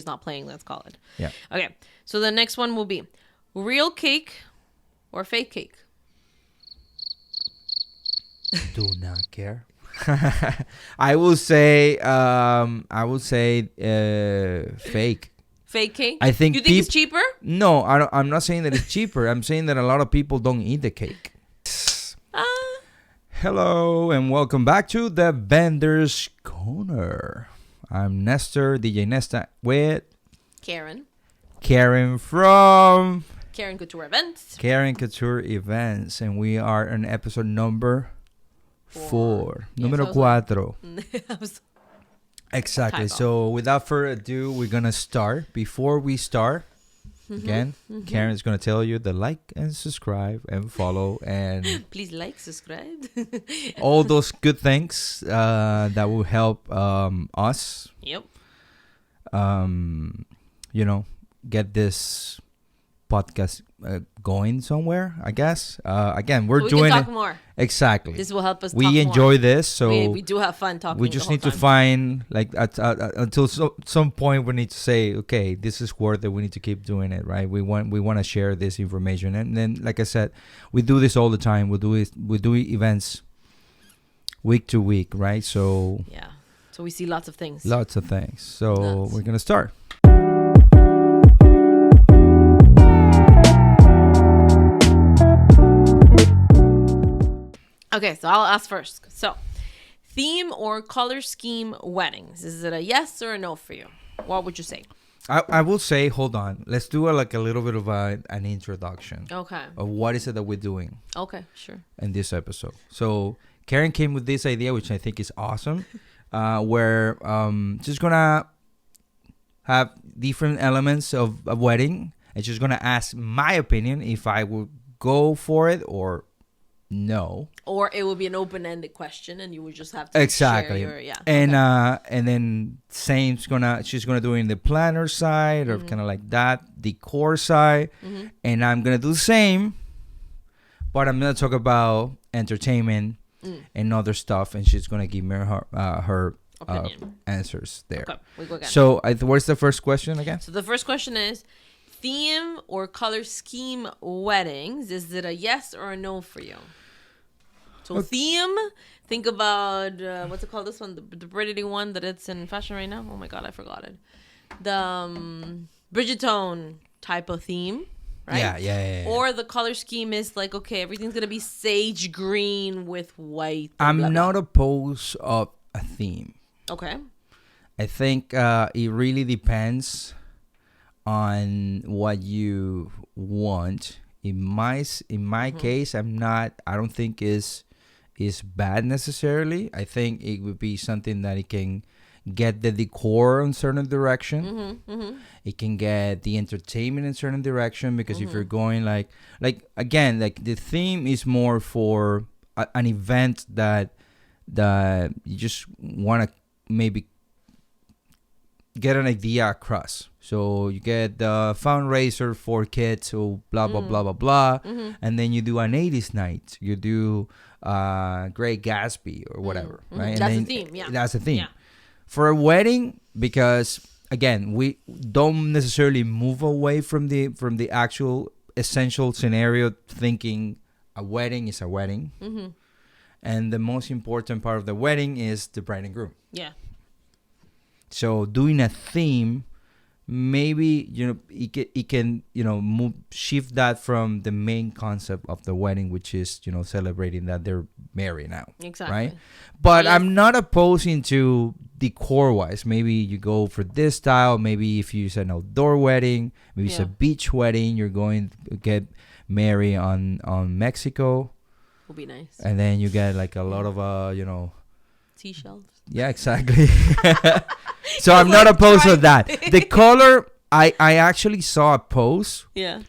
not playing, let's call it. Yeah. Okay. So the next one will be real cake or fake cake. Do not care. I will say fake. Fake cake? I think you think it's cheaper? No, I'm not saying that it's cheaper. I'm saying that a lot of people don't eat the cake. Hello and welcome back to the Vendor's Corner. I'm Nestor, DJ Nesta, with Karen from Karen Couture Events. Karen Couture Events, and we are on episode number 4. Número 4. Exactly. So without further ado, we're going to start. Before we start, again, Karen's going to tell you to like and subscribe and follow and please like, subscribe. all those good things that will help us. Yep. Get this podcast going somewhere, I guess. Again, we're so we doing can talk it. more. Exactly. This will help us We talk enjoy more. this, so we do have fun talking. we just the whole need to time. find, like, until some point we need to say, okay, this is worth it. We need to keep doing it, right? We want to share this information, and then, like I said, we do this all the time. We do events week to week, right? So yeah. So we see lots of things. lots of things. So Nuts. we're gonna start. Okay, so I'll ask first. So, theme or color scheme weddings? Is it a yes or a no for you? What would you say? I will say, hold on. Let's do a little bit of an introduction Okay. of what is it that we're doing Okay, sure. in this episode. So Karen came with this idea, which I think is awesome, where she's gonna have different elements of a wedding, and she's gonna ask my opinion if I would go for it or no. Or it would be an open-ended question, and you would just have to Exactly. share your, And okay. and then she's gonna do it in the planner side, or kind of like that decor side, and I'm gonna do the same, but I'm gonna talk about entertainment and other stuff, and she's gonna give me her Opinion. answers there. Okay, we go again. So what's the first question again? So the first question is, theme or color scheme weddings, is it a yes or a no for you? So theme, think about, what's it called, this one, the Bridgerton one that it's in fashion right now? Oh my God, I forgot it. The Bridgerton type of theme, right? Yeah. Or the color scheme is like, okay, everything's going to be sage green with white. I'm blah, blah. not opposed of a theme. Okay. I think it really depends on what you want. In my case, I don't think is bad necessarily. I think it would be something that it can get the decor in certain direction. It can get the entertainment in certain direction, because if you're going like again, like the theme is more for an event that you just want to maybe get an idea across. So you get the fundraiser for kids, so blah blah blah blah blah, and then you do an 80s night. You do Great Gatsby or whatever, right? That's and the theme, yeah. That's the theme. Yeah. For a wedding, because again, we don't necessarily move away from the actual essential scenario, thinking a wedding is a wedding, and the most important part of the wedding is the bride and groom. Yeah. So doing a theme, maybe it can shift that from the main concept of the wedding, which is celebrating that they're married now. Exactly. Right. But Unless- I'm not opposing to decor wise. Maybe you go for this style. Maybe if you an outdoor wedding, maybe it's a beach wedding. You're going to get married on Mexico, Would be nice. and then you get like a lot of Seashells. Yeah, exactly. So I'm not opposed to that. The color, I actually saw a post Yeah.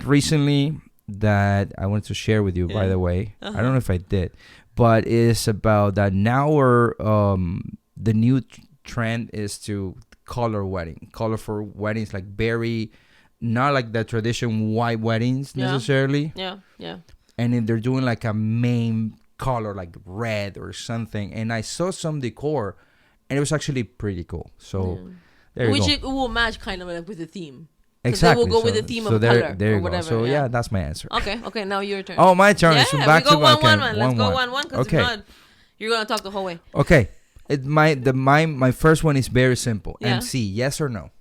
recently that I wanted to share with you, by the way. I don't know if I did, but it's about that now the new trend is to color for weddings, like very, not like the traditional white weddings necessarily. Yeah. Yeah. And then they're doing like a main color, like red or something. And I saw some decor, and it was actually pretty cool. So There you Which go. it will match kind of like with the theme. 'Cause Exactly. they will go with the theme of there, color there or you go. whatever. So yeah, that's my answer. Okay. Now your turn. Oh, my turn. Yeah, So we back go to 1-1, okay, man. Let's go 1-1. 1-1 because Okay. if not, you're gonna talk the whole way. Okay. My first one is very simple. Yeah. MC, yes or no?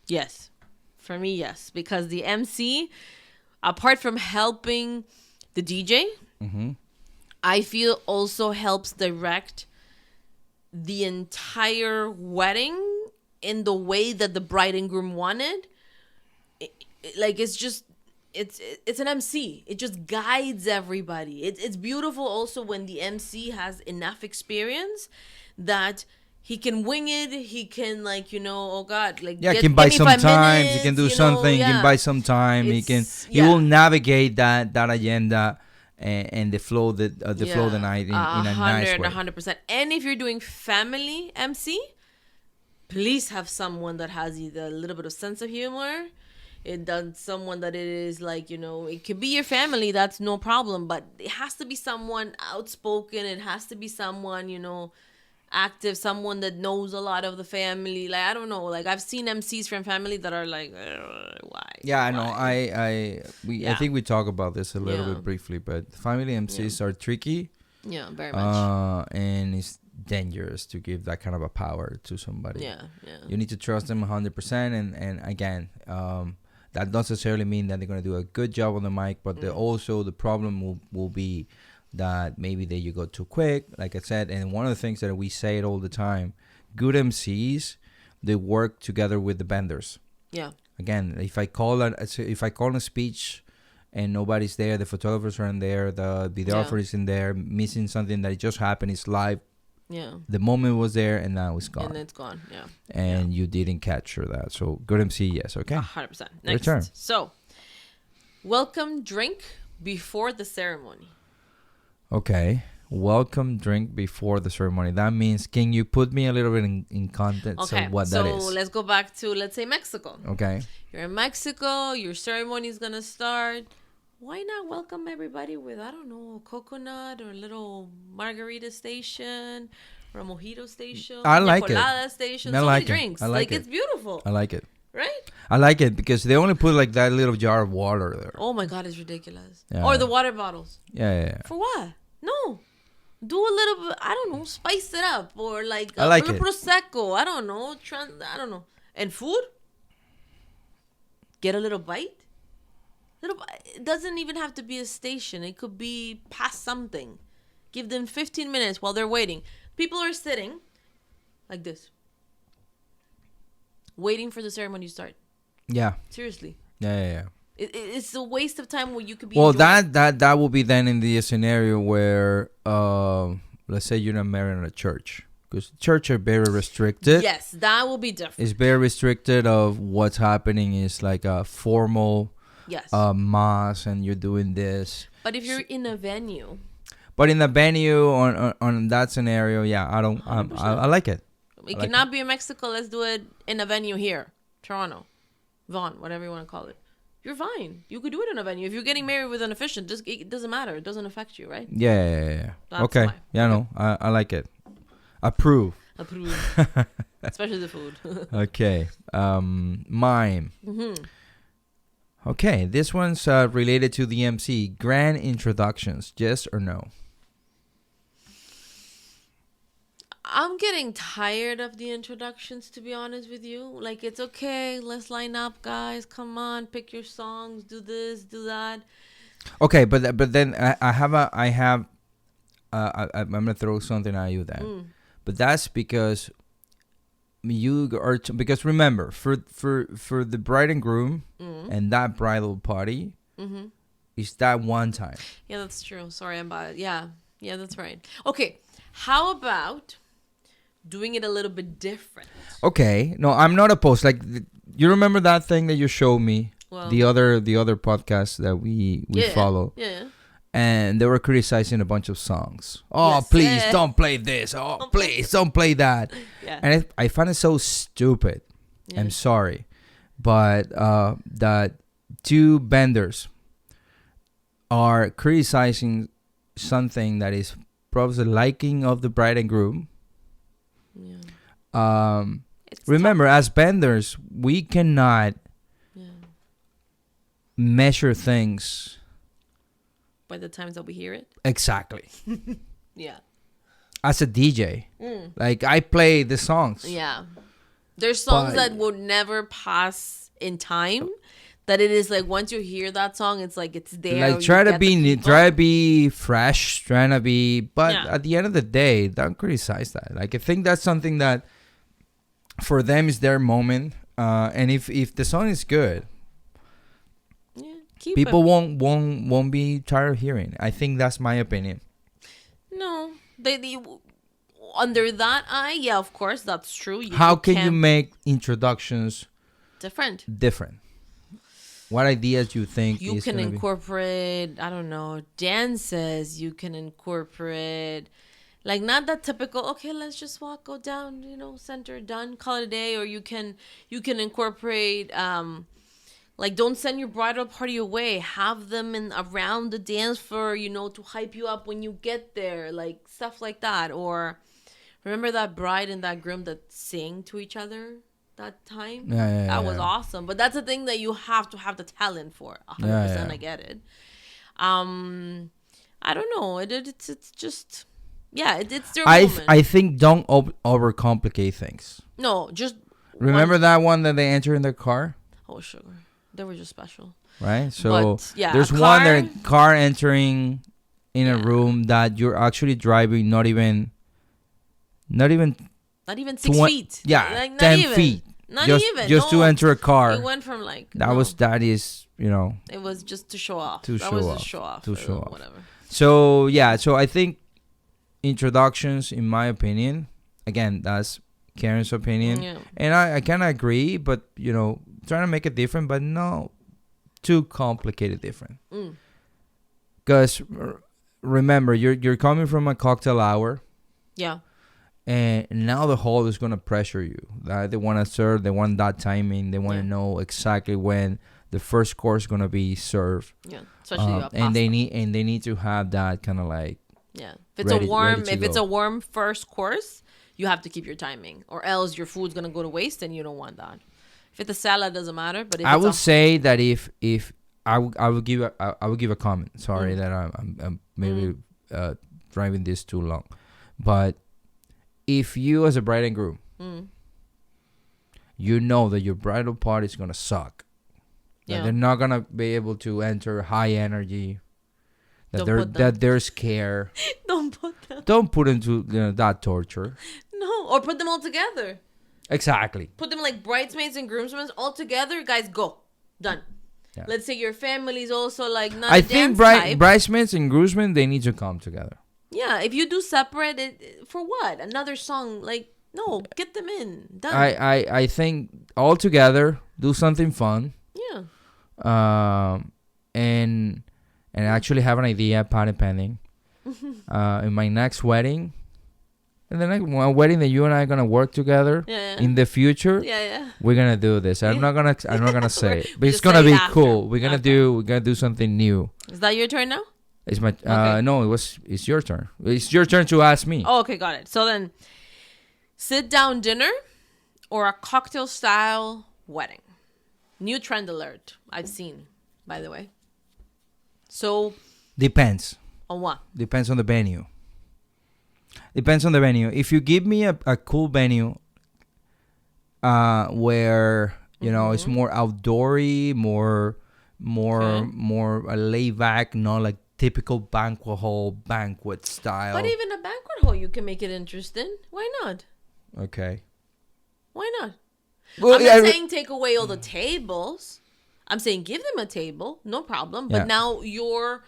Yes, for me, yes, because the MC, apart from helping the DJ, Mm-hmm. I feel also helps direct the entire wedding in the way that the bride and groom wanted. Like it's an MC. It just guides everybody. It's beautiful also when the MC has enough experience that he can wing it. He can oh God, like Yeah, he get- can buy give me some 5 time. He can minutes, do something. He yeah. can buy some time. It's- He will navigate that agenda and the flow the flow of the night in a nice way. 100%. And if you're doing family MC, please have someone that has either a little bit of sense of humor. It does someone that it is it could be your family, that's no problem, but it has to be someone outspoken. It has to be someone active, someone that knows a lot of the family. Like, I don't know, like I've seen MCs from family that are like, why? Yeah, I know. Why?" I Yeah. think we talk about this a little Yeah. bit briefly, but family MCs are tricky, Yeah, very much. and it's dangerous to give that kind of a power to somebody. Yeah. You need to trust them 100%, and again, that doesn't necessarily mean that they're gonna do a good job on the mic, but also the problem will be that maybe you go too quick, like I said. And one of the things that we say it all the time, good MCs, they work together with the vendors. Yeah. Again, if I call a speech and nobody's there, the photographers aren't there, the videographer is in there, missing something that just happened, it's live. Yeah. The moment was there and now it's gone. And it's gone. Yeah. And you didn't capture that. So good MC, yes, okay. 100%. Your Next. turn. So, welcome drink before the ceremony. Okay. Welcome drink before the ceremony. That means, can you put me a little bit in context Okay. of what that is? So let's go back to, let's say, Mexico. Okay. You're in Mexico. Your ceremony is gonna start. Why not welcome everybody with, I don't know, a coconut or a little margarita station or a mojito station? I like it. Colada station. I So like many it. drinks. I like it. It's beautiful. I like it. Right? I like it because they only put like that little jar of water there. Oh my God, it's ridiculous. Yeah. Or the water bottles. Yeah. For what? No. Do a little bit, I don't know, spice it up. Or like I like a little it. Prosecco. I don't know. I don't know. And food? Get a little bite. It doesn't even have to be a station. It could be past something. Give them 15 minutes while they're waiting. People are sitting like this, waiting for the ceremony to start. Yeah. Seriously. Yeah. It's a waste of time where you could be Well, enjoying. that will be then in the scenario where, let's say you're not married in a church, because church are very restricted. Yes, that will be different. It's very restricted of what's happening is like a formal Yes. mass, and you're doing this. But if you're in a venue, But in the venue on that scenario, yeah, I like it. it like cannot be in Mexico. Let's do it in a venue here, Toronto, Vaughan, whatever you want to call it. You're fine. You could do it in a venue. If you're getting married with an officiant, it doesn't matter. It doesn't affect you, right? Yeah. That's Okay. why. Yeah, no, I like it. Approve. Approve. Especially the food. Okay. Mime. Mm-hmm. Okay, this one's related to the MC. Grand introductions, yes or no? I'm getting tired of the introductions, to be honest with you. Like, it's okay. Let's line up, guys. Come on, pick your songs. Do this, do that. Okay, but then I'm gonna throw something at you then. But that's because you are because remember for the bride and groom and that bridal party is that one time. Yeah, that's true. Sorry about it. Yeah, that's right. Okay, how about doing it a little bit different? Okay, no, I'm not opposed. Like you remember that thing that you showed me, Well, the other podcast that we follow. Yeah. And they were criticizing a bunch of songs. Oh, Yes. please don't play this. Oh, please don't play that. Yeah. And I find it so stupid. Yeah. I'm sorry. But that two vendors are criticizing something that is probably the liking of the bride and groom. Yeah. Um, remember, as vendors, we cannot measure things by the times that we hear it. Exactly. Yeah. As a DJ, like I play the songs. Yeah. There's songs that would never pass in time. That it is like once you hear that song, it's like it's there. Like try to be fresh, trying to be, but at the end of the day, don't criticize that. Like I think that's something that for them is their moment, and if the song is good, people won't be tired of hearing. I think that's my opinion. No, they under that eye, yeah, of course, that's true. How can you make introductions different? What ideas you think you can incorporate? I don't know, dances. You can incorporate, like not that typical. Okay, let's just go down. Center, done, call it a day. Or you can incorporate. Like don't send your bridal party away. Have them around the dance floor. To hype you up when you get there. Like stuff like that. Or remember that bride and that groom that sing to each other that time? That was awesome. But that's a thing that you have to have the talent for. 100%. I get it. I don't know. It's just it's their moment. I think don't overcomplicate things. No, just remember that one that they enter in their car. Oh, sugar. They were just special. Right? So there's their car entering in a room that you're actually driving not even 6 feet. Yeah, like 10 even. feet. Not just to enter a car. It went from that is. It was just to show off. To show off. Whatever. So I think introductions, in my opinion, again, that's Karen's opinion, and I kind of agree, but trying to make it different, but no too complicated different. Because remember, you're coming from a cocktail hour. Yeah. And now the hall is gonna pressure you. They want to serve. They want that timing. They want to know exactly when the first course is gonna be served. Yeah, especially and they need to have that kind of like. Yeah, if it's a warm first course, you have to keep your timing, or else your food's gonna go to waste, and you don't want that. If it's a salad, doesn't matter. But if I would say that if I would give a comment. Sorry that I'm maybe driving this too long, but. If you as a bride and groom, you know that your bridal party is going to suck. That they're not going to be able to enter high energy. That they're scared. Don't put into that torture. No, or put them all together. Exactly. Put them like bridesmaids and groomsmen all together. Guys, go. Done. Yeah. Let's say your family's also like not. I think bridesmaids and groomsmen, they need to come together. Yeah, if you do separate, for what? Another song? Like, no, get them in. Done. I think all together, do something fun. Yeah. And actually have an idea, patent pending. In my next wedding, and the next wedding that you and I are gonna work together in the future. Yeah. We're gonna do this. I'm not gonna say it, but it's gonna be cool. We're gonna do something new. Is that your turn now? It's my no. It's your turn. It's your turn to ask me. Oh, okay, got it. So then, sit down dinner or a cocktail style wedding. New trend alert. I've seen, by the way. So depends. On what? Depends on the venue. Depends on the venue. If you give me a cool venue, where it's more outdoory, more laid back, not like typical banquet hall banquet style. But even a banquet hall, you can make it interesting. Why not? Okay. Why not? Well, I'm not saying take away all the tables. I'm saying give them a table, no problem. But now your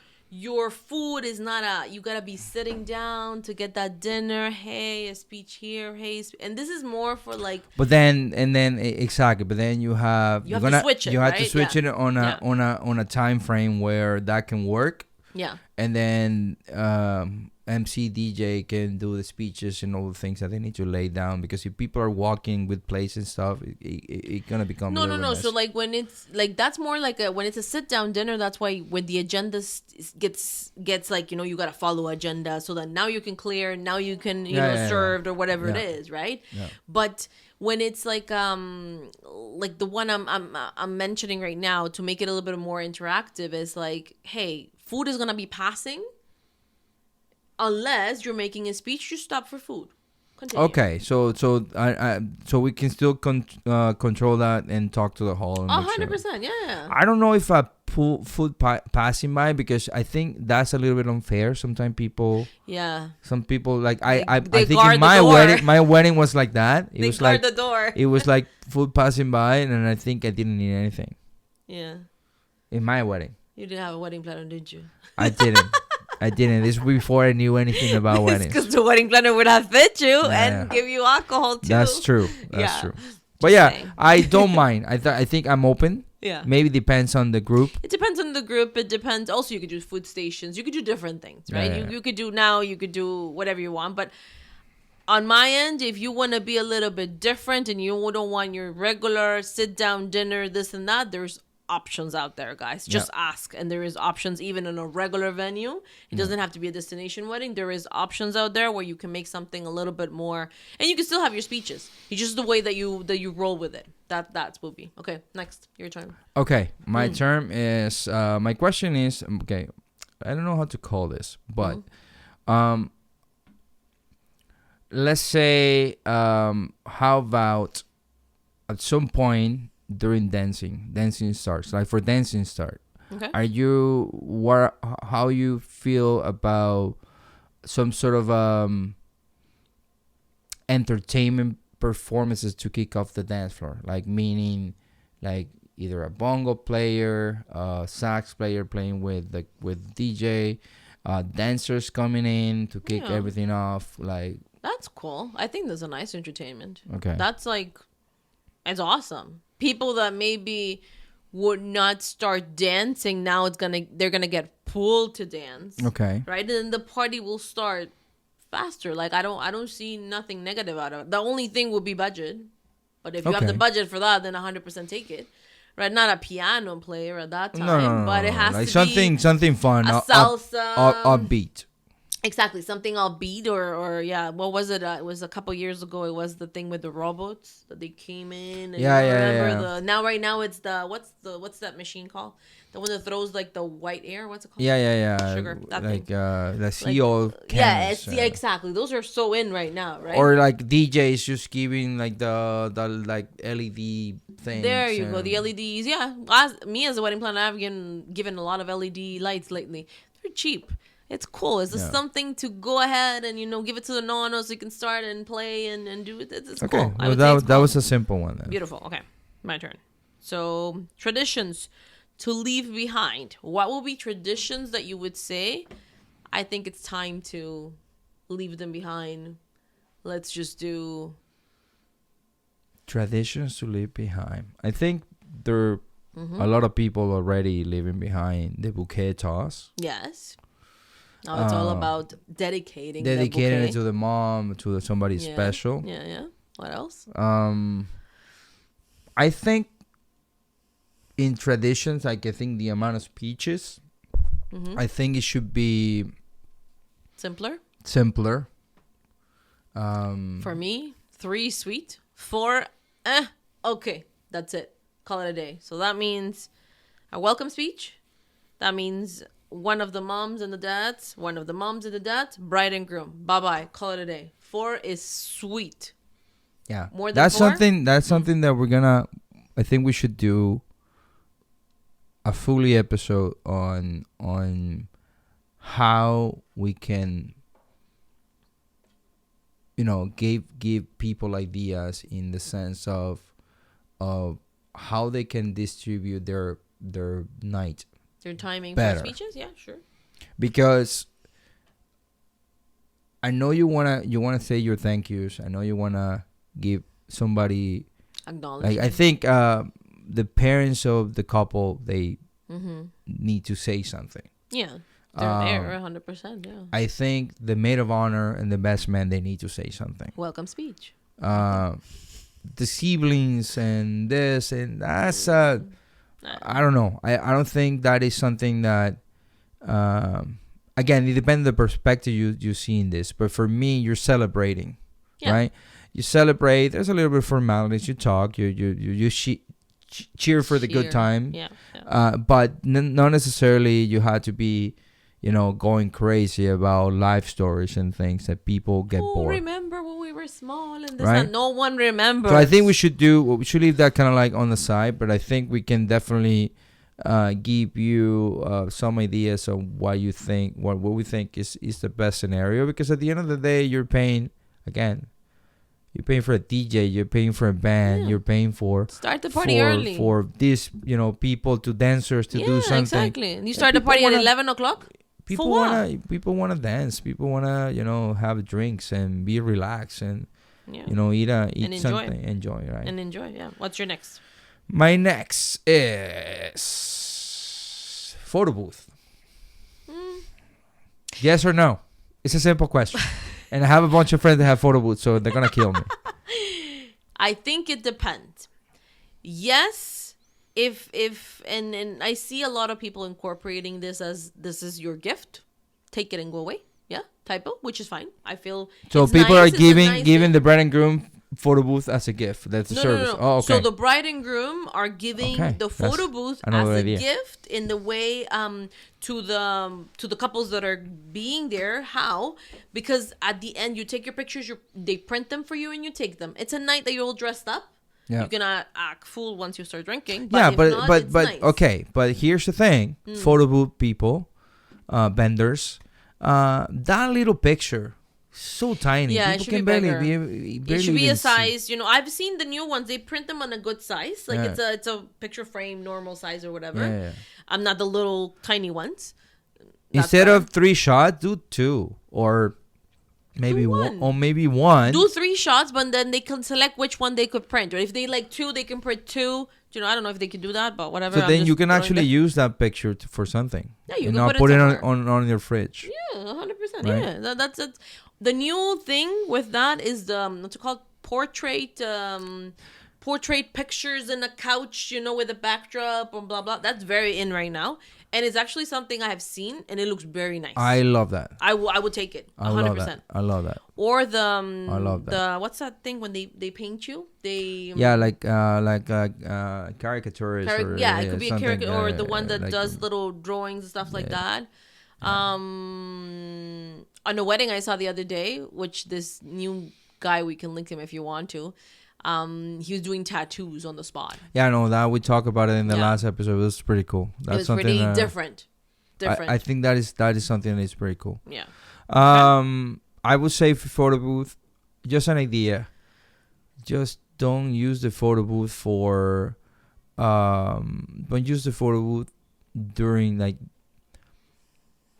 food is not you gotta be sitting down to get that dinner. Hey, a speech here. Hey, and this is more for like. But then exactly. But then you have to switch it. You have to switch it on a time frame where that can work. Yeah. And then MC DJ can do the speeches and all the things that they need to lay down, because if people are walking with plates and stuff, it's gonna become no. So like when it's like that's more like when it's a sit down dinner. That's why when the agenda gets like you gotta follow agenda, so that now you can clear, now you can served or whatever it is, right? Yeah. But when it's like the one I'm mentioning right now, to make it a little bit more interactive, is like, hey, food is gonna be passing unless you're making a speech. You stop for food. Continue. Okay, so we can still control that and talk to the hall. 100%, yeah. I don't know if I pull food passing by, because I think that's a little bit unfair. Sometimes people, some people like I think in my wedding was like that. It was like the door. It was like food passing by, and I think I didn't need anything. Yeah. In my wedding. You didn't have a wedding planner, did you? I didn't. I didn't. This was before I knew anything about weddings. Because the wedding planner would have fit you and give you alcohol too. That's true. That's true. But saying. I don't mind. I think I'm open. Yeah. Maybe depends on the group. It depends on the group. It depends. Also, you could do food stations. You could do different things, right? Yeah. You could do you could do whatever you want. But on my end, if you want to be a little bit different and you don't want your regular sit-down dinner, this and that, there's options out there, guys. Just ask. And there is options even in a regular venue. It doesn't have to be a destination wedding. There is options out there where you can make something a little bit more, and you can still have your speeches. It's just the way that you roll with it. That's Booby. Okay, next, your turn. Okay, my turn is my question is, okay, I don't know how to call this, but let's say how about at some point during dancing starts, like for dancing start, okay, how you feel about some sort of entertainment performances to kick off the dance floor, like meaning like either a bongo player, sax player playing with DJ, dancers coming in to kick everything off. Like, that's cool. I think that's a nice entertainment. Okay, that's like, it's awesome. People that maybe would not start dancing now, they're gonna get pulled to dance. Okay. Right? And then the party will start faster. Like, I don't see nothing negative out of it. The only thing would be budget. But if you have the budget for that, then 100% take it. Right? Not a piano player at that time. No, but it has like to be something fun. A salsa. Upbeat. Exactly, something upbeat or what was it? It was a couple years ago. It was the thing with the robots that they came in. And right now it's what's that machine called? The one that throws like the white air. What's it called? Sugar. That like thing. The CO cans. Exactly. Those are so in right now, right? Or like DJs just giving like the like LED things. There you go, the LEDs. Yeah, me as a wedding planner, I've given a lot of LED lights lately. They're cheap. It's cool. It's just something to go ahead and, give it to the nono so you can start and play and do it. It's okay. Cool. Well, that was a simple one then. Beautiful. Okay. My turn. So, traditions to leave behind. What will be traditions that you would say, I think it's time to leave them behind? Let's just do... Traditions to leave behind. I think there are a lot of people already leaving behind the bouquet toss. Yes. Now it's all about dedicating it to the mom, to somebody special. Yeah. What else? I think in traditions, like I think the amount of speeches, I think it should be simpler. For me, 3 sweet, 4 okay, that's it. Call it a day. So that means a welcome speech. That means one of the moms and the dads, bride and groom. Bye-bye. Call it a day. 4 is sweet. Yeah. More than 4? That's something that we're gonna, I think we should do a fully episode on how we can, give people ideas in the sense of how they can distribute their night. Their timing better. For speeches? Yeah, sure. Because I know you wanna say your thank yous. I know you wanna give somebody acknowledgement. Like, I think the parents of the couple, they need to say something. Yeah. They're there 100%, yeah. I think the maid of honor and the best man, they need to say something. Welcome speech. The siblings and this and that's I don't know. I don't think that is something that again, it depends on the perspective you see in this. But for me, you're celebrating, right? you celebrate. There's a little bit of formalities. You talk. You cheer for the good time. Yeah. But not necessarily you had to be, going crazy about life stories and things that people get bored. Remember when we were small and this Right? and no one remembers. So I think we should leave that kind of like on the side, but I think we can definitely give you some ideas of what you think, what we think is the best scenario, because at the end of the day, you're paying for a DJ, you're paying for a band, you're paying for start the party early for these people, to dancers to do something. Exactly. And you start the party at 11 o'clock. People wanna dance. People wanna have drinks and be relaxed and eat and something, enjoy, right? And enjoy. Yeah. What's your next? My next is photo booth. Yes or no? It's a simple question. And I have a bunch of friends that have photo booths, so they're gonna kill me. I think it depends. Yes, if and I see a lot of people incorporating this as this is your gift, take it and go away. Yeah, typo, which is fine. I feel so. People are giving the bride and groom photo booth as a gift. That's a service. No. Oh, okay. So the bride and groom are giving the photo booth as a gift in the way to the couples that are being there. How? Because at the end you take your pictures, they print them for you and you take them. It's a night that you're all dressed up. Yeah. You can act fool once you start drinking. But but nice. Okay. But here's the thing: photo booth people, vendors, that little picture. So tiny. Yeah, people it should can be barely bigger. It should be a size. I've seen the new ones. They print them on a good size. Like it's a picture frame, normal size or whatever. Yeah. I'm not the little tiny ones. Instead of 3 shots, do 2 or maybe one. Or maybe 1. Do 3 shots, but then they can select which one they could print. Or if they like 2, they can print 2. I don't know if they can do that, but whatever. So then you can actually use that picture for something. Yeah, you can put it on your fridge. Yeah, 100%. Right? Yeah, that's it. The new thing with that is the what's it called? Portrait pictures in a couch, with a backdrop and blah blah. That's very in right now, and it's actually something I have seen, and it looks very nice. I love that. I would take it 100%. I love that. Or I love that. The what's that thing when they paint you? Like caricatures. It could be a caricature or the one that does little drawings and stuff like that. On a wedding I saw the other day, which this new guy, we can link him if you want to. He was doing tattoos on the spot. Yeah, I know that. We talked about it in the last episode. It was pretty cool. That's something pretty different. I think that is something that is pretty cool. Yeah. I would say for photo booth, just an idea. Just don't use the photo booth for. Don't use the photo booth during like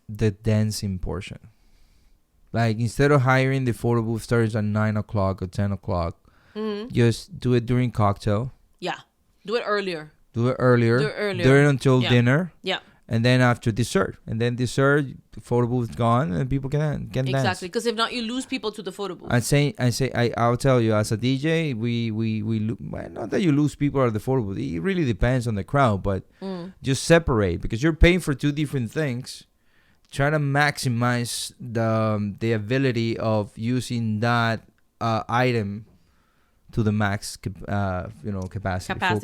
the dancing portion. Like instead of hiring the photo booth starts at 9 o'clock or 10 o'clock, just do it during cocktail. Yeah, do it earlier. Do it earlier. Do it until dinner. Yeah. And then after dessert. And then dessert, the photo booth gone and people can dance. Exactly, because if not, you lose people to the photo booth. I'll tell you, as a DJ, we not that you lose people at the photo booth. It really depends on the crowd, but just separate, because you're paying for 2 different things. Try to maximize the ability of using that item to the max capacity that they full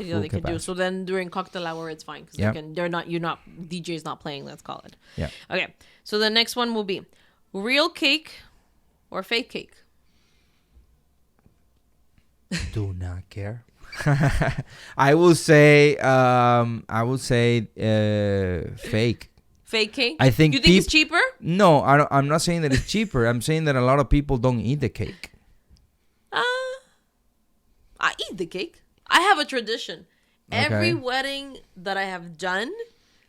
can capacity. do. So then during cocktail hour it's fine, because DJ's not playing, let's call it. Yeah. Okay, so the next one will be real cake or fake cake. Do not care. I will say fake. Fake cake? I think you think it's cheaper? No, I'm not saying that it's cheaper. I'm saying that a lot of people don't eat the cake. I eat the cake. I have a tradition. Okay. Every wedding that I have done,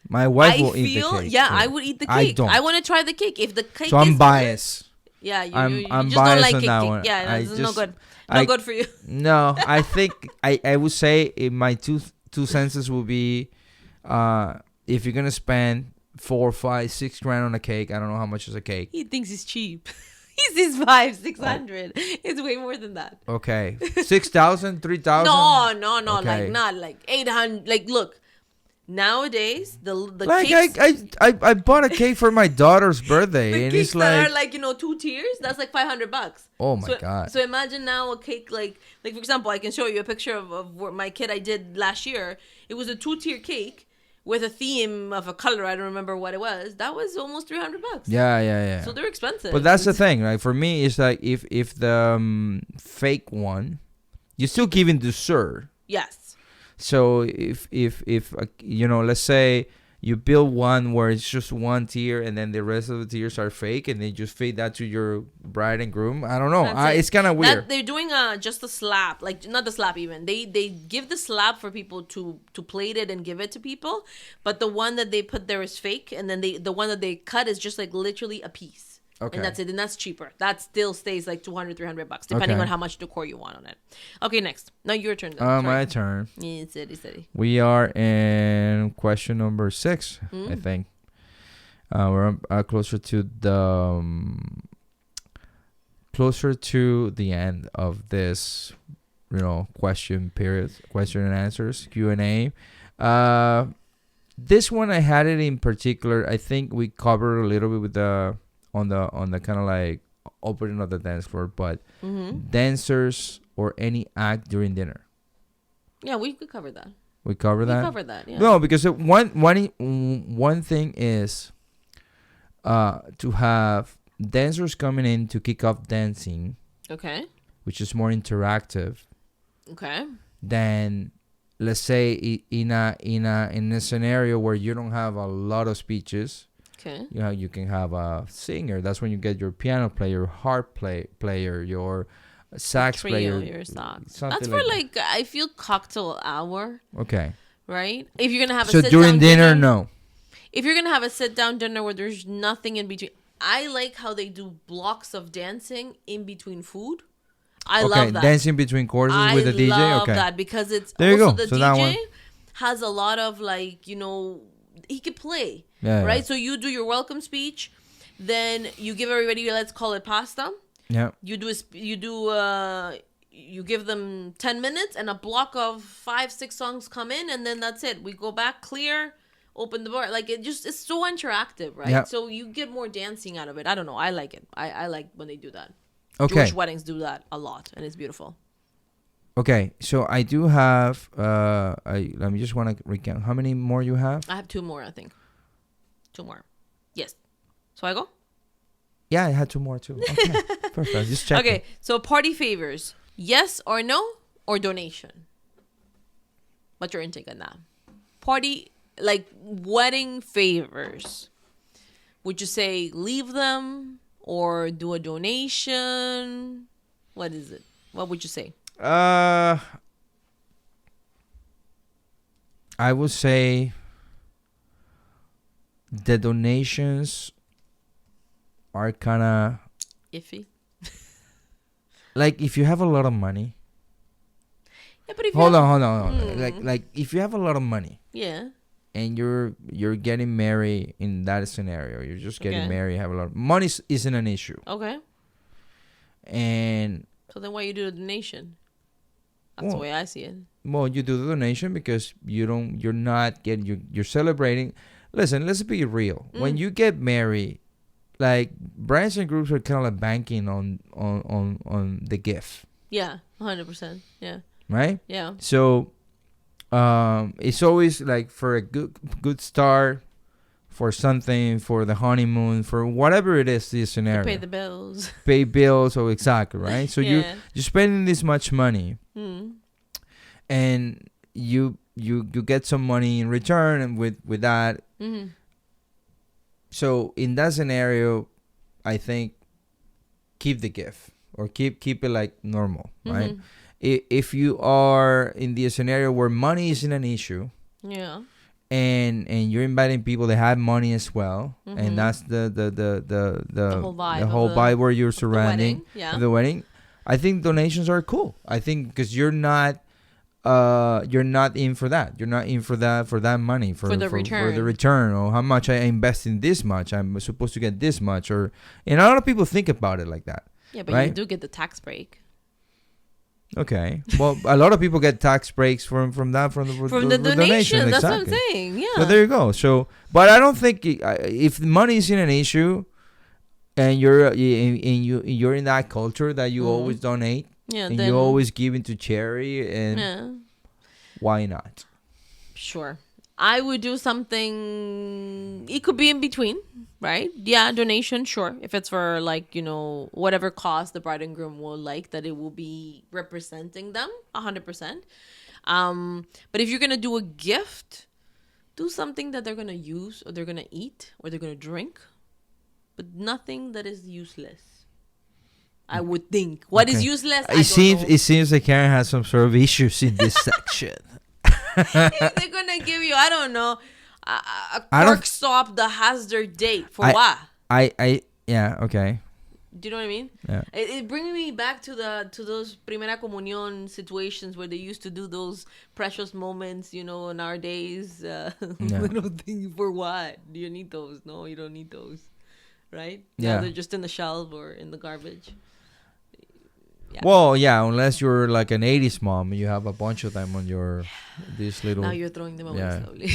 my wife will eat the cake. Yeah, I would eat the cake. I want to try the cake. If the cake so I'm biased. Yeah, you I'm just biased don't like on cake. That one. Yeah, it's no good. Not good for you. No, I think I would say my two senses will be if you're gonna spend 4, 5, 6 grand on a cake. I don't know how much is a cake. He thinks it's cheap. He says 500, 600. It's way more than that. Okay, 6,000, 3,000. No. Okay. Like not like 800. Like look, Nowadays, the Like cakes, I bought a cake for my daughter's birthday, the and cakes it's that like, are like, 2 tiers, that's like $500. oh my So, god. so imagine now a cake like for example, I can show you a picture of what my kid I did last year. It was a 2-tier cake with a theme of a color. I don't remember what it was. That was almost $300. Yeah. So they're expensive. But that's the thing, right? For me, it's like if the fake one, you're still giving dessert. Yes. So if let's say you build one where it's just one tier and then the rest of the tiers are fake, and they just feed that to your bride and groom. I don't know. It's kind of weird. They're doing just a slab, like not the slab even. They give the slab for people to plate it and give it to people, but the one that they put there is fake, and then the one that they cut is just like literally a piece. Okay. And that's it, and that's cheaper. That still stays like $200-$300 depending on how much decor you want on it. Okay, next. Now your turn. My turn. Yeah, steady. We are in question number 6, I think. We're closer to the end of this, question and answers, Q&A. This one I had it in particular. I think we covered a little bit with on the kind of like opening of the dance floor, but dancers or any act during dinner. Yeah, we could cover that. We covered that. Yeah. No, because one thing is to have dancers coming in to kick off dancing. Okay. Which is more interactive. Okay. Than, let's say, in a scenario where you don't have a lot of speeches. Okay. You can have a singer. That's when you get your piano player, harp player, your sax player. Your sax. That's for like I feel cocktail hour. Okay. Right? If you're gonna have so during dinner, no. If you're gonna have a sit down dinner where there's nothing in between, I like how they do blocks of dancing in between food. I love that. Dancing between courses with the DJ. I love that because it's there you also go. The so DJ has a lot of he could play. Yeah, right? Yeah. So you do your welcome speech, then you give everybody, let's call it pasta. Yeah. You give them 10 minutes and a block of 5-6 songs come in, and then that's it. We go back, clear, open the bar. Like it's so interactive, right? Yeah. So you get more dancing out of it. I don't know. I like it. I like when they do that. Okay. Jewish weddings do that a lot, and it's beautiful. Okay, so I do have. Let me just want to recount. How many more you have? I have 2 more, I think. 2 more. Yes. So I go? Yeah, I had 2 more too. Okay, perfect. Just checking. Okay, so party favors. Yes or no, or donation? What's your intake on that? Party, like wedding favors. Would you say leave them or do a donation? What is it? What would you say? I would say the donations are kind of Iffy. like if you have a lot of money. Yeah, but if hold on. Like if you have a lot of money. Yeah. And you're getting married in that scenario, you're just getting married, have a lot of money isn't an issue. Okay. And so then why you do a donation? That's the way I see it. Well, you do the donation because you're celebrating. Listen, let's be real. When you get married, like brands and groups are kind of like banking on the gift. Yeah, 100%. Yeah. Right? Yeah. So it's always like for a good start, for something, for the honeymoon, for whatever it is, this scenario. To pay the bills. Pay bills, so exactly, right? So you're spending this much money, and you get some money in return, and with that. Mm-hmm. So in that scenario, I think keep the gift or keep it like normal, right? If you are in the scenario where money isn't an issue, and you're inviting people that have money as well, and that's the whole vibe where you're surrounding the wedding. I think donations are cool. I think because you're not in for that. You're not in for that money for the return, or how much I invest in this much. I'm supposed to get this much, and a lot of people think about it like that. Yeah, but right? you do get the tax break. Okay. Well, a lot of people get tax breaks from that from the donation. That's exactly. what I'm saying. Yeah. So there you go. So, but I don't think if money isn't an issue, and you're in that culture that you always donate, and you always give into charity, and why not? Sure. I would do something. It could be in between, right? Yeah, donation, sure. If it's for whatever cause the bride and groom will like, that it will be representing them 100%. But if you're gonna do a gift, do something that they're gonna use or they're gonna eat or they're gonna drink, but nothing that is useless. I would think. What is useless? It seems like Karen has some sort of issues in this section. If they're gonna give you, I don't know, a cork stop that has their date for what? Yeah, okay. Do you know what I mean? Yeah. It brings me back to those Primera Comunión situations where they used to do those precious moments, in our days. Little things for what? Do you need those? No, you don't need those, right? Yeah. They're just in the shelf or in the garbage. Yeah. Well, yeah, unless you're like an 80s mom and you have a bunch of them on this little. Now you're throwing them away slowly.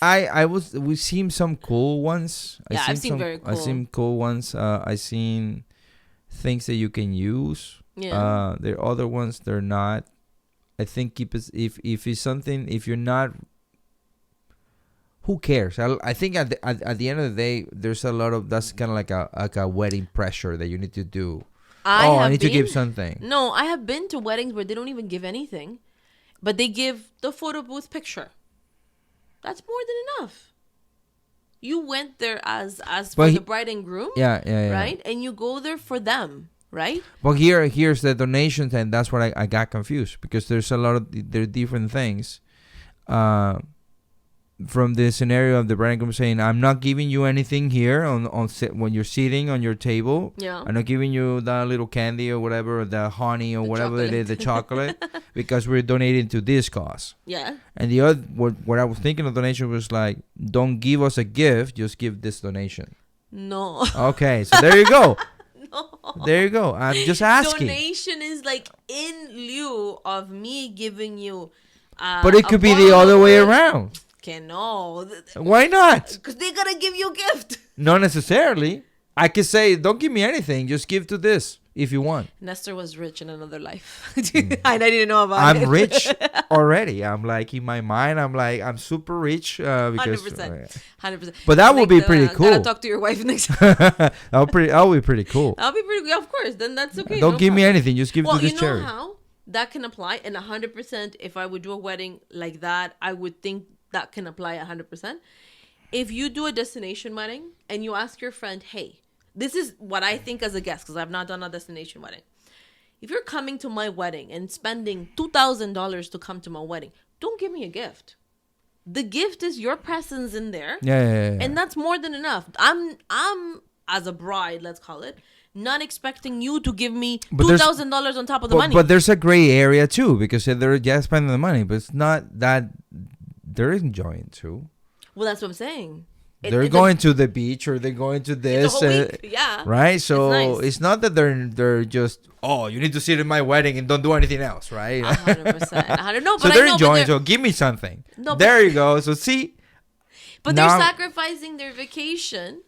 Yes. We've seen some cool ones. I've seen very cool. I've seen cool ones. I've seen things that you can use. Yeah. There are other ones they're not. I think if it's something, if you're not, who cares? I think at the end of the day, there's a lot of, that's kind of like a wedding pressure that you need to do. I need to give something. No, I have been to weddings where they don't even give anything, but they give the photo booth picture. That's more than enough. You went there as for the bride and groom, yeah, right? And you go there for them, right? But here's the donations, and that's what I got confused, because there's a lot of different things. From the scenario of the bride and groom saying, I'm not giving you anything here on when you're sitting on your table. Yeah. I'm not giving you that little candy or whatever, or the honey or whatever it is, the chocolate, because we're donating to this cause. Yeah. And the other, what I was thinking of donation was like, don't give us a gift, just give this donation. No. Okay, so there you go. No. There you go. I'm just asking. Donation is like in lieu of me giving you. But it could be the other way around. No. Why not? Because they're going to give you a gift. Not necessarily. I could say, don't give me anything. Just give to this if you want. Nestor was rich in another life. I didn't know about it. I'm rich already. I'm like, in my mind, I'm super rich. Because, 100%. 100%. But that would be pretty cool. Gotta talk to your wife next time. that would be pretty cool. That'll be pretty cool. Of course. Then that's okay. Don't give me anything. Just give to this charity. You know how that can apply? And 100%, if I would do a wedding like that, I would think that can apply 100%. If you do a destination wedding and you ask your friend, hey, this is what I think as a guest, because I've not done a destination wedding. If you're coming to my wedding and spending $2,000 to come to my wedding, don't give me a gift. The gift is your presence in there. Yeah. And that's more than enough. I'm as a bride, let's call it, not expecting you to give me $2,000 on top of the money. But there's a gray area too, because they're just spending the money, but it's not that they're enjoying too. Well, that's what I'm saying. They're going to the beach, or they're going to this, it's a whole week. Yeah. Right? So it's not that they're just, you need to sit at my wedding and don't do anything else, right? 100%. No, so they're enjoying. So give me something. No, there you go. So see. But they're sacrificing their vacation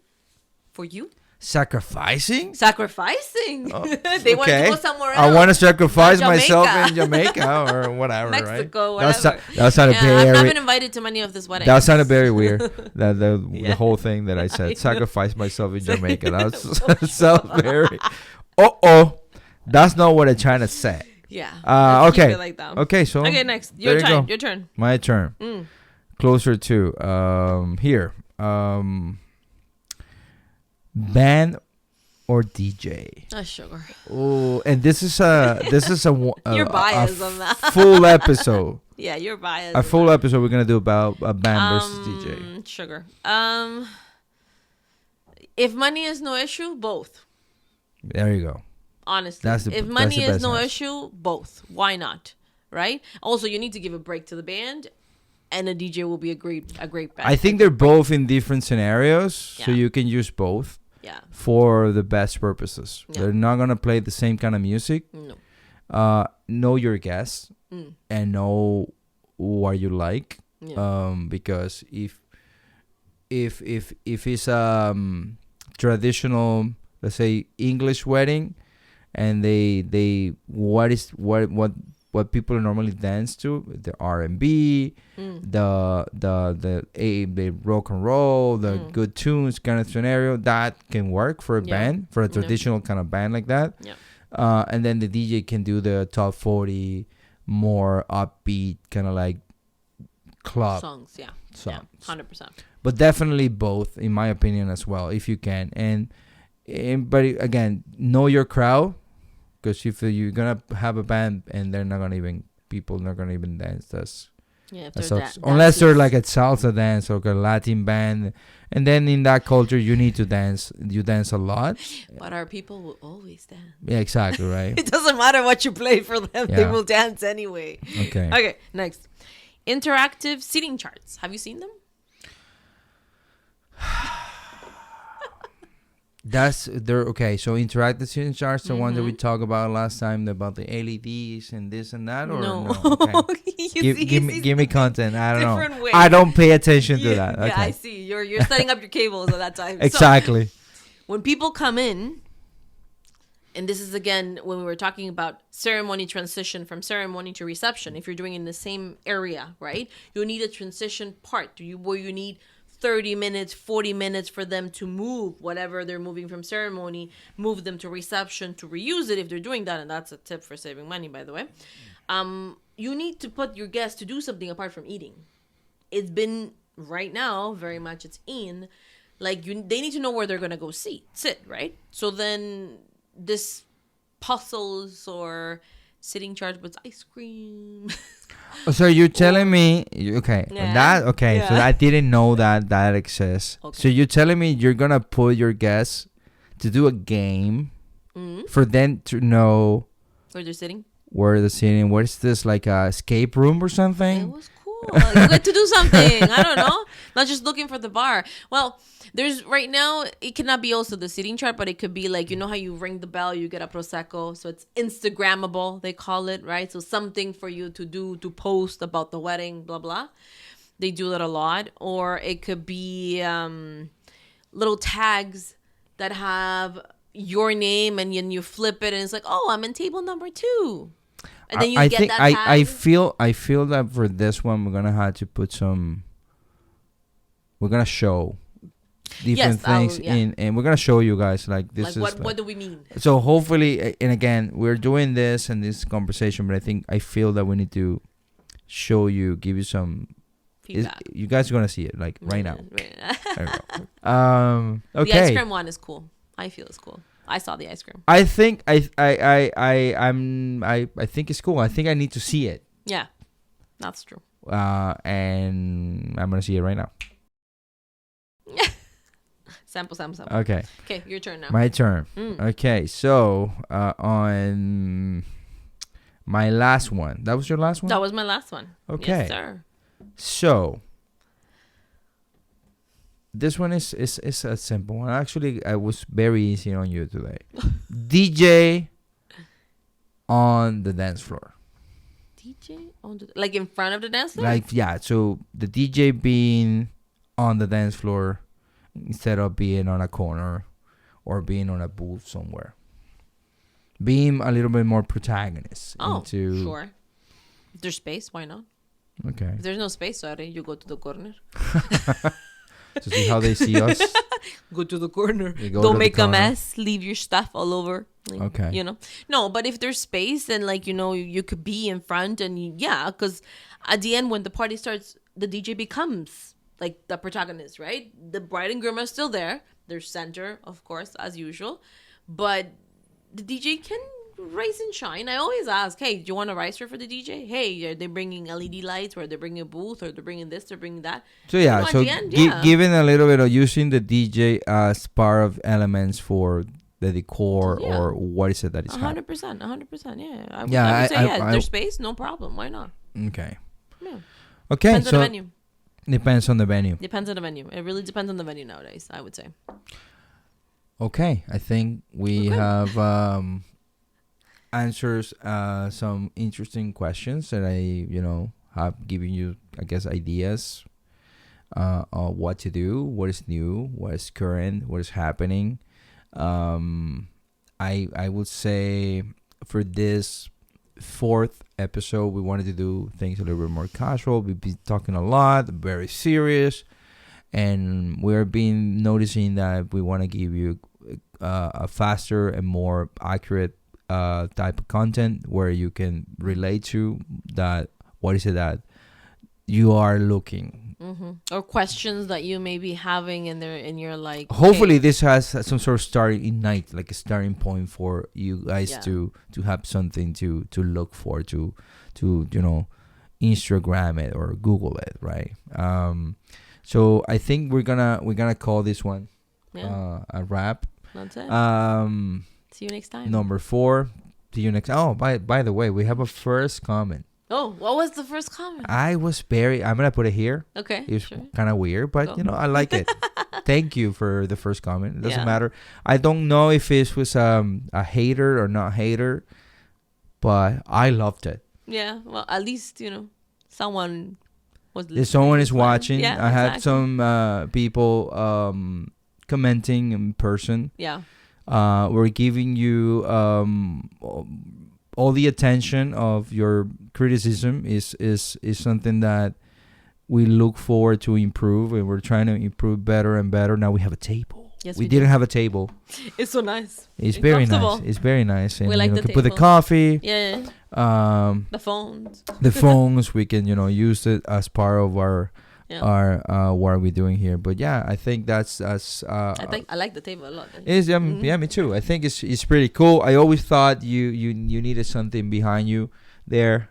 for you. Sacrificing? Oh, they want to go somewhere else. I want to sacrifice myself in Jamaica or whatever, Mexico, right? whatever. That sounded very. I've not been invited to many of this weddings. That sounded very weird. The whole thing that I said, sacrifice myself in Jamaica. That sounds very. That's not what I'm trying to say. Yeah. Okay. Like that. Okay. So. Okay. Next, your turn. My turn. Closer to here. Band or DJ? Sugar. Oh, and this is a you're biased on that full episode. Yeah, you're biased. A full episode we're gonna do about a band versus DJ. Sugar. If money is no issue, both. There you go. Honestly, if money is no issue, both. Why not? Right. Also, you need to give a break to the band. And a DJ will be a great bet. I think they're both in different scenarios, so you can use both. Yeah. For the best purposes. Yeah. They're not gonna play the same kind of music. No. know your guests and know what you like. Yeah. Because if it's traditional, let's say English wedding, and they what people normally dance to, the R&B, the rock and roll, the good tunes kind of scenario, that can work for a band, for a traditional kind of band like that. Yeah. And then the DJ can do the top 40 more upbeat kind of like club songs. Yeah. songs. Yeah. 100%. But definitely both, in my opinion, as well, if you can. And but again, know your crowd, because if you're gonna have a band and they're not gonna even dance, that's sucks. Unless they're like a salsa dance or a Latin band, and then in that culture you need to dance. You dance a lot. But our people will always dance. Yeah, exactly, right. It doesn't matter what you play for them; they Yeah. will dance anyway. Okay. Okay. Next, interactive seating charts. Have you seen them? Okay. So interactive seating charts, the one that we talked about last time, about the LEDs and this and that, or no? Okay. give me content. I don't know. Way. I don't pay attention to that. Okay. Yeah, I see. You're setting up your cables at that time. Exactly. So, when people come in, and this is again when we were talking about ceremony transition from ceremony to reception. If you're doing it in the same area, right? You need a transition part where you need 30 minutes, 40 minutes for them to move whatever they're moving from ceremony, move them to reception to reuse it if they're doing that. And that's a tip for saving money, by the way. You need to put your guests to do something apart from eating. It's been right now, very much it's in, like they need to know where they're going to go sit, right? So then this puzzles or sitting charge with ice cream. So you're telling me, okay, Yeah. So I didn't know that exists. Okay. So you're telling me you're gonna put your guests to do a game for them to know Where they're sitting. where they're sitting. What is this, like a escape room or It something? was cool. You get to do something. I don't know. Not just looking for the bar. Well, there's right now, it cannot be also the seating chart, but it could be like, you know how you ring the bell, you get a Prosecco. So it's Instagrammable, they call it, right? So something for you to do, to post about the wedding, blah, blah. They do that a lot. Or it could be little tags that have your name, and then you flip it and it's like, oh, I'm in table number 2. And then you I get think that I tag. feel that for this one we're gonna have to put some. We're gonna show different things in, and we're gonna show you guys like this like is what do we mean? So hopefully, and again, we're doing this and this conversation, but I feel that we need to show you, give you some Feedback. You guys are gonna see it like right now. There we go. Okay. The ice cream one is cool. I feel it's cool. I saw the ice cream. I think I think it's cool. I think I need to see it. Yeah, that's true. And I'm gonna see it right now. Sample. Okay. Okay, your turn now. My turn. Okay, so on my last one. That was your last one? That was my last one. Okay. Yes, sir. So this one is a simple one. Actually, I was very easy on you today. DJ on the dance floor. DJ on the, like in front of the dance floor? Like, yeah, so the DJ being on the dance floor instead of being on a corner or being on a booth somewhere. Being a little bit more protagonist. Sure. If there's space, why not? Okay. If there's no space, sorry, you go to the corner. To see how they see us. Go to the corner. Don't make a mess. Leave your stuff all over. Like, okay. You know? No, but if there's space, then like, you know, you could be in front and because at the end when the party starts, the DJ becomes like the protagonist, right? The bride and groom are still there. They're center, of course, as usual. But the DJ can rise and shine. I always ask, hey, do you want a riser for the DJ? Hey, are they bringing LED lights, or are they bringing a booth, or they're bringing this, they're bringing that? So yeah, at so the end, giving a little bit of using the DJ as part of elements for the decor or what is it that is happening. 100%, yeah. I would say, if there's space, no problem. Why not? Okay. Yeah. Okay, Depends on the venue. Depends on the venue. Depends on the venue. It really depends on the venue nowadays, I would say. Okay, I think we have answers some interesting questions that I have given you, I guess, ideas on what to do, what is new, what is current, what is happening. I would say for this fourth episode, we wanted to do things a little bit more casual. We've been talking a lot, very serious, and we're been noticing that we want to give you a faster and more accurate type of content where you can relate to that. What is it that you are looking? Or questions that you may be having in your like. Hopefully, this has some sort of starting ignite, like a starting point for you guys to have something to look for, to Instagram it or Google it, right? So I think we're gonna call this one a wrap. That's it. See you next time. Number 4. See you next. Oh, by the way, we have a first comment. Oh, what was the first comment? I'm gonna put it here. Okay. It's kind of weird, but I like it. Thank you for the first comment. It doesn't matter. I don't know if it was a hater or not hater, but I loved it. Yeah. Well, at least someone was listening. If someone is watching, yeah, I had some people commenting in person. Yeah. We're giving you all the attention of your criticism is something that we look forward to improve, and we're trying to improve better and better. Now we have a table. Yes, we didn't have a table. It's so nice. It's very nice. It's very nice. And we like the can table. put the coffee. Yeah. The phones. The phones. We can use it as part of our what are we doing here. But yeah, I think that's I like the table a lot. Yeah, me too. I think it's pretty cool. I always thought you needed something behind you there.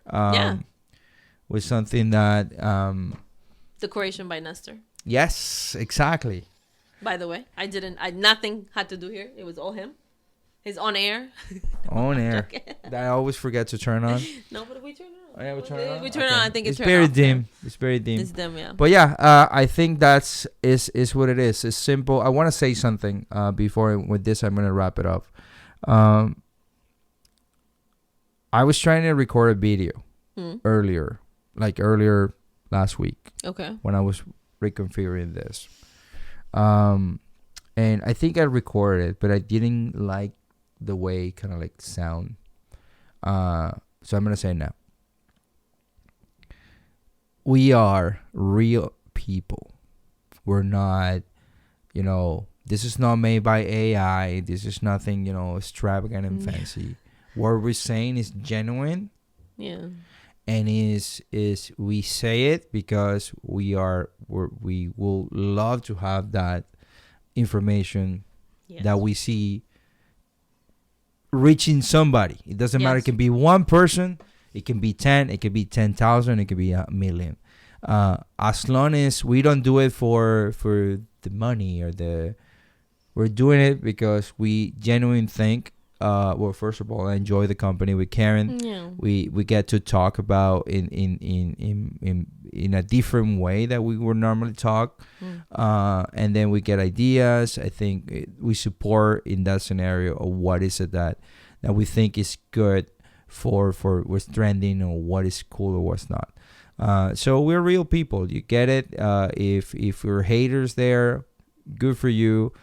With something that decoration by Nestor. Yes, exactly. By the way, nothing had to do here. It was all him. He's on air. On air. That I always forget to turn on. No, but we turn it on. Oh, yeah, we turn it on. We turn it on. I think it's very dim. It's very dim. It's dim, yeah. But yeah, I think that's is what it is. It's simple. I want to say something before with this. I'm gonna wrap it up. I was trying to record a video earlier last week. Okay. When I was reconfiguring this, and I think I recorded it, but I didn't like the way kind of like sound. So I'm gonna say now. We are real people. We're not, this is not made by AI. This is nothing, extravagant and fancy. What we're saying is genuine. Yeah. And is we say it because we will love to have that information that we see reaching somebody. It doesn't matter. It can be one person. It can be 10. It can be 10,000. It can be 1,000,000. As long as we don't do it for the money we're doing it because we genuinely think. Well, first of all, I enjoy the company with Karen. Yeah. We get to talk about in a different way that we would normally talk, and then we get ideas. I think we support in that scenario of what is it that we think is good for what's trending or what is cool or what's not. So we're real people. You get it. If you're haters there, good for you.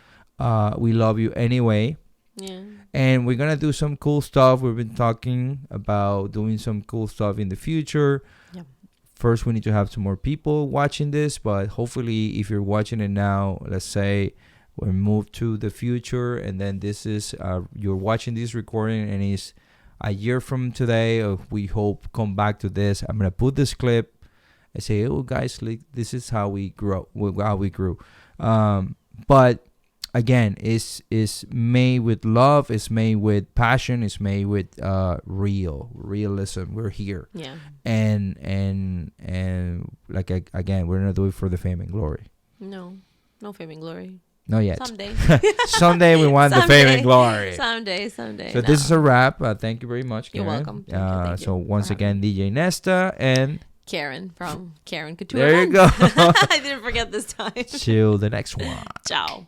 We love you anyway. Yeah. And we're gonna do some cool stuff. We've been talking about doing some cool stuff in the future. Yeah. First, we need to have some more people watching this, but hopefully, if you're watching it now, let's say we move to the future, and then this is you're watching this recording, and it's a year from today. We hope come back to this. I'm gonna put this clip and say, "Oh, guys, like, this is how we grew. But again, it's made with love. It's made with passion. It's made with realism. We're here. Yeah. And like again, we're not doing it for the fame and glory. No fame and glory. Not yet. Someday. Someday we want the fame and glory. Someday. So this is a wrap. Thank you very much, Karen. You're welcome. Thank you So once again, DJ Nesta and Karen from Karen Couture. There you go. I didn't forget this time. Till the next one. Ciao.